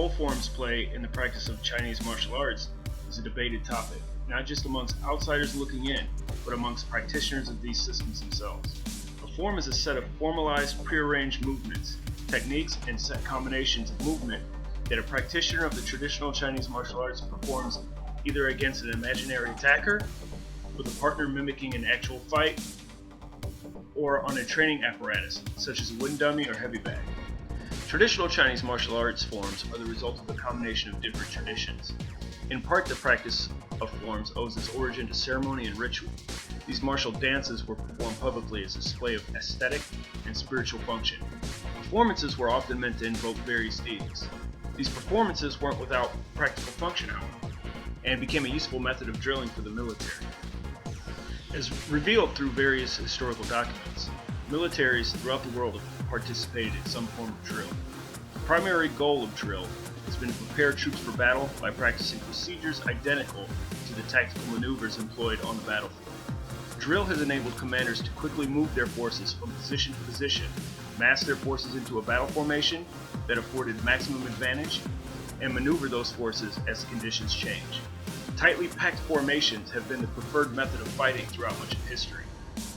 role forms play in the practice of Chinese martial arts is a debated topic, not just amongst outsiders looking in, but amongst practitioners of these systems themselves. A form is a set of formalized, prearranged movements, techniques, and set combinations of movement that a practitioner of the traditional Chinese martial arts performs either against an imaginary attacker, with a partner mimicking an actual fight, or on a training apparatus, such as a wooden dummy or heavy bag. Traditional Chinese martial arts forms are the result of a combination of different traditions. In part, the practice of forms owes its origin to ceremony and ritual. These martial dances were performed publicly as a display of aesthetic and spiritual function. Performances were often meant to invoke various deities. These performances weren't without practical function, however, and became a useful method of drilling for the military. As revealed through various historical documents, militaries throughout the world have participated in some form of drill. The primary goal of drill has been to prepare troops for battle by practicing procedures identical to the tactical maneuvers employed on the battlefield. Drill has enabled commanders to quickly move their forces from position to position, mass their forces into a battle formation that afforded maximum advantage, and maneuver those forces as conditions change. Tightly packed formations have been the preferred method of fighting throughout much of history.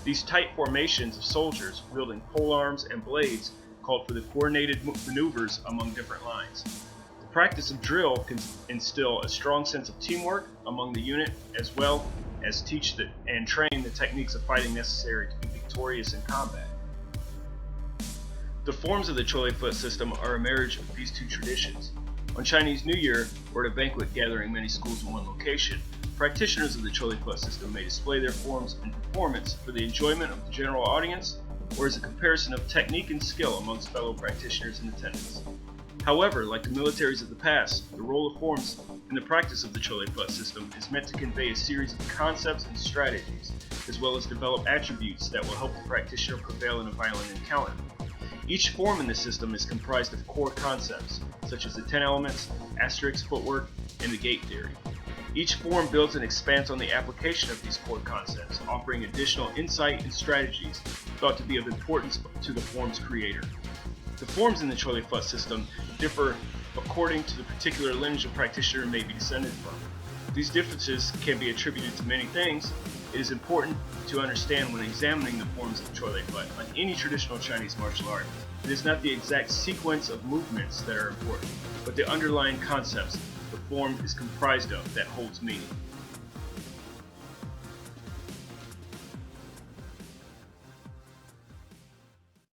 These tight formations of soldiers wielding polearms and blades called for the coordinated maneuvers among different lines. The practice of drill can instill a strong sense of teamwork among the unit, as well as teach and train the techniques of fighting necessary to be victorious in combat. The forms of the Choy foot system are a marriage of these two traditions. On Chinese New Year, or at a banquet gathering many schools in one location, practitioners of the Choy foot system may display their forms and performance for the enjoyment of the general audience, or as a comparison of technique and skill amongst fellow practitioners in attendance. However, like the militaries of the past, the role of forms in the practice of the Choy foot system is meant to convey a series of concepts and strategies, as well as develop attributes that will help the practitioner prevail in a violent encounter. Each form in the system is comprised of core concepts, such as the 10 elements, asterisk footwork, and the gate theory. Each form builds and expands on the application of these core concepts, offering additional insight and strategies thought to be of importance to the form's creator. The forms in the Choy foot system differ according to the particular lineage a practitioner may be descended from. These differences can be attributed to many things. It is important to understand when examining the forms of Choy foot. Like any traditional Chinese martial art, it is not the exact sequence of movements that are important, but the underlying concepts the form is comprised of that holds meaning.